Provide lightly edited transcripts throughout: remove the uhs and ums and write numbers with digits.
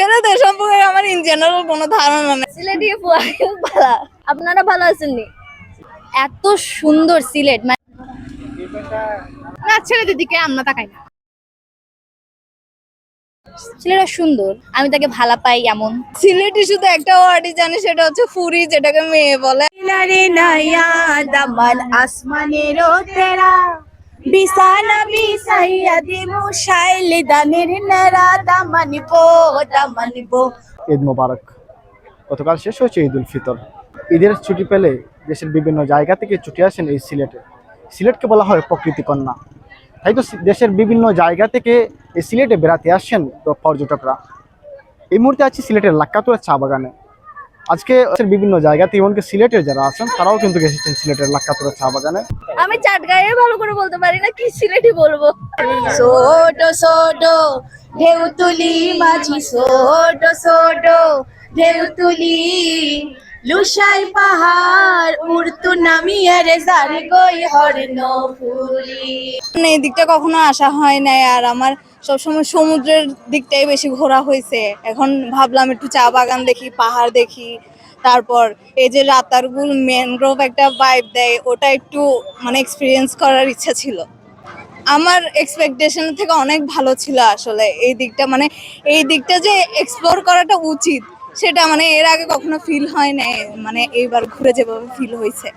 ছেলেদের সম্পর্কে আমার ইন জেনারেল কোনো ধারণা নেই। সিলেটি ভালো, আপনারা ভালো আছেন নি? এত সুন্দর সিলেট, মানে না, ছেলেদের দিকে আমরা তাকাই না। ছেলেরা সুন্দর, আমি তাকে ভালো পাই এমন। সিলেটি শুধু একটা ওয়ার্ডই জানি, সেটা হচ্ছে ফুরি, যেটাকে মেয়ে বলে। দামান আসমানেরও তেরা বিছানা বিছাইয়া দিমু শাইলে দানের নেরা দামানিবো। ঈদ মোবারক। গতকাল শেষ হয়েছে ঈদ উল ফিতর। ঈদের ছুটি পেলে দেশের বিভিন্ন জায়গা থেকে ছুটে আসেন এই সিলেটে। সিলেটকে বলা হয় প্রকৃতি কন্যা, তাই তো দেশের বিভিন্ন জায়গা থেকে এই সিলেটে বেড়াতে আসছেন তো পর্যটকরা। এই মুহূর্তে আছি সিলেটের লাক্কাতুরা চা বাগানে। আজকে বিভিন্ন জায়গাতে এমনকি সিলেটের যারা আছেন তারাও কিন্তু এসেছেন সিলেটের লাক্কাতুরা চা বাগানে। আমি চাটগাঁয়ে ভালো করে বলতে পারি না, কি সিলেটি বলবো। ছোট ছোট ঢেউ তুলি মাঝি, ছোট ছোট ঢেউ তুলি লুসাই পাহাড় উড়তু নামিয়ে রে জারি গই হরন ফুলি। এই দিকটা কখনো আসা হয় নাই, আর আমার সবসময় সমুদ্রের দিকটাই বেশি ঘোরা হয়েছে। এখন ভাবলাম একটু চা বাগান দেখি, পাহাড় দেখি, তারপর এই যে রাতারগুল ম্যানগ্রোভ একটা ভাইব দেয়, ওটা একটু মানে এক্সপিরিয়েন্স করার ইচ্ছা ছিল। আমার এক্সপেকটেশন থেকে অনেক ভালো ছিল আসলে এই দিকটা, মানে এই দিকটা যে এক্সপ্লোর করাটা উচিত, সেটা মানে এর আগে কখনো ফিল হয় নাই, মানে এইবার ঘুরে যেভাবে ফিল হয়েছে।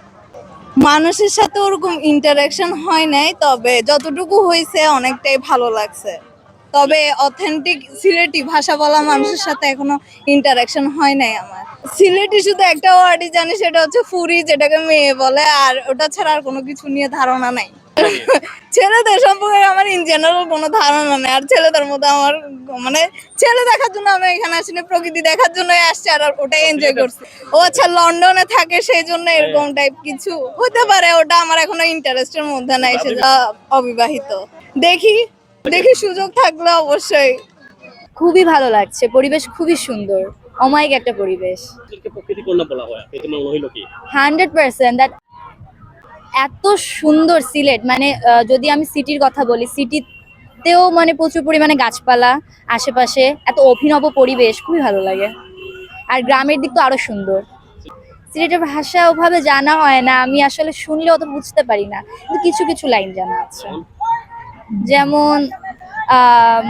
মানুষের সাথে ওরকম ইন্টারাকশন হয় নাই, তবে যতটুকু হয়েছে অনেকটাই ভালো লাগছে। তবে অথেন্টিক সিলেটি ভাষা বলা মানুষের সাথে এখনো ইন্টারাকশন হয় নাই আমার। সিলেটি শুধু একটা ওয়ার্ডই জানি, সেটা হচ্ছে ফুরি, যেটাকে মেয়ে বলে, আর ওটা ছাড়া আর কোনো কিছু নিয়ে ধারণা নাই। ছেলেদের সম্পর্কে আমার ইন জেনারেল কোনো ধারণা নেই, আর ছেলেদের মধ্যে আমার মানে ছেলে দেখার জন্য আমি এখানে আসিনি, প্রকৃতি দেখার জন্যই আসছি, আর ওটাই এনজয় করছি। ও আচ্ছা, লন্ডনে থাকে সেই জন্য এরকম টাইপ কিছু হতে পারে, ওটা আমার এখনো ইন্টারেস্টের মধ্যে নাই। সে অবিবাহিত। দেখি দেখি সুযোগ থাকলে অবশ্যই। খুবই ভালো লাগছে, পরিবেশ খুবই সুন্দর, অমায়িক একটা পরিবেশ। প্রকৃতি কন্যা বলা হয়, এটা মনে হইলো কি 100% দ্যাট এত সুন্দর সিলেট, মানে যদি আমি সিটির কথা বলি, সিটিতেও মানে প্রচুর পরিমাণে গাছপালা আশেপাশে, এত অভিনব পরিবেশ, খুবই ভালো লাগে। আর গ্রামের দিক তো আরো সুন্দর। সিলেটের ভাষা ওভাবে জানা হয় না, আমি আসলে শুনলে অত বুঝতে পারি না, কিন্তু কিছু কিছু লাইন জানা আছে। যেমন আম,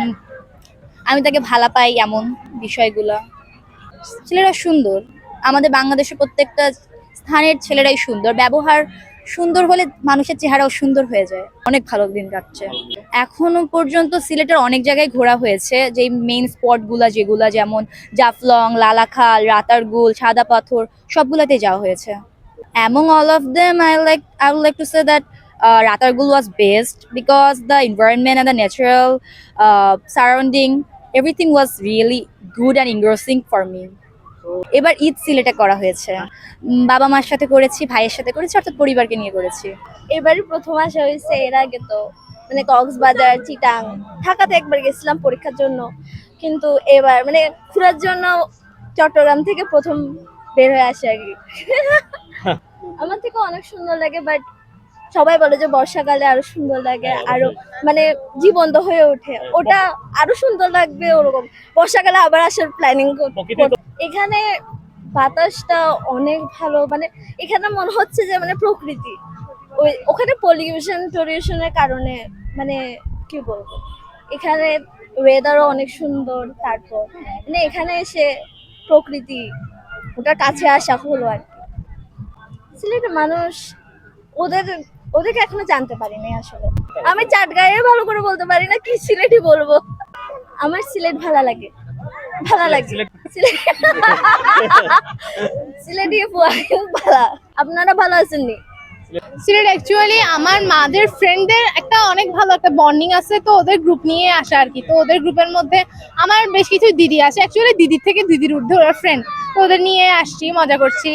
আমি তাকে ভালো পাই এমন বিষয়গুলো। ছেলেরা সুন্দর, আমাদের বাংলাদেশের প্রত্যেকটা স্থানের ছেলেরাই সুন্দর, ব্যবহার সুন্দর হলে মানুষের চেহারাও সুন্দর হয়ে যায়। অনেক ভালো দিন কাটছে। এখনো পর্যন্ত সিলেটের অনেক জায়গায় ঘোরা হয়েছে, যে মেইন স্পটগুলা যেগুলা, যেমন জাফলং, লালাখাল, রাতারগুল, সাদা পাথর, সবগুলাতে যাওয়া হয়েছে। Among all of them, I would like to say that Ratargul was best because the environment and the natural surrounding, everything was really good and engrossing for me. এবার ঈদ সিলেটে করা হয়েছে, বাবা মার সাথে করেছি, ভাইয়ের সাথে করেছি, অর্থাৎ পরিবারকে নিয়ে করেছি। এবারই প্রথম আসা হয়েছে, এর আগে তো মানে কক্সবাজার, চিটাং, ঢাকাতে একবার গেছিলাম পরীক্ষার জন্য, কিন্তু এবার মানে ঘোরার জন্য চট্টগ্রাম থেকে প্রথম বের হয়ে আসে আর কি। আমার থেকে অনেক সুন্দর লাগে, বাট সবাই বলে যে বর্ষাকালে আরো সুন্দর লাগে, আরো মানে জীবন্ত হয়ে ওঠে, ওটা আরো সুন্দর লাগবে ওরকম। বর্ষাকালে আবার আসার প্ল্যানিং। এখানে বাতাসটা অনেক ভালো, মানে এখানে মনে হচ্ছে যে মানে প্রকৃতি, ওখানে পলিউশনের কারণে মানে কি বলবো, এখানে ওয়েদারও অনেক সুন্দর। তারপর মানে এখানে এসে প্রকৃতি ওটার কাছে আসা হলো আর কি। সিলেটের মানুষ, ওদেরকে এখনো জানতে পারিনি আসলে। আমি চাটগাঁয়ে ভালো করে বলতে পারি না, কি সিলেটি বলবো। আমার সিলেট ভালো লাগে, ভালো লাগে সিলেটি ভালো। আপনারা ভালো আছেন নি? সিলেট অ্যাকচুয়ালি আমার মাদের ফ্রেন্ডদের একটা অনেক ভালো একটা বন্ডিং আছে, তো ওদের গ্রুপ নিয়ে আসা আর কি। তো ওদের গ্রুপের মধ্যে আমার বেশ কিছু দিদি আছে, অ্যাকচুয়ালি দিদির থেকে দিদির ঊর্ধ্বে ওরা ফ্রেন্ড, তো ওদের নিয়ে আসছি, মজা করছি।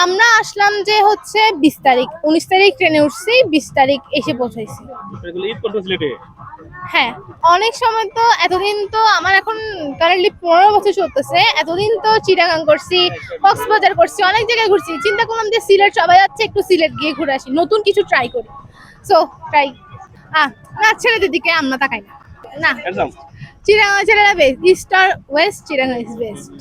আমরা আসলাম যে হচ্ছে 20 তারিখ, 19 তারিখ ট্রেনে উঠছি, 20 তারিখ এসে পৌঁছাইছি। ঈদ করতে সিলেটে? হ্যাঁ, অনেক সময় তো এতদিন তো আমার এখন কারেন্টলি 15 বছর চলতেছে, এতদিন তো চিটাগাং করছি, কক্সবাজার করছি, অনেক জায়গায় ঘুরছি। চিন্তা করলাম যে সিলেট সবাই যাচ্ছে, একটু সিলেট গিয়ে ঘুরে আসি, নতুন কিছু ট্রাই করি। So try. না, ছেলেদের দিকে আমরা তাকাই না। না, চিরাঙ্গা ছেলেরা বেস্ট, ইস্ট আর ওয়েস্ট চিরাঙ্গা ইজ বেস্ট।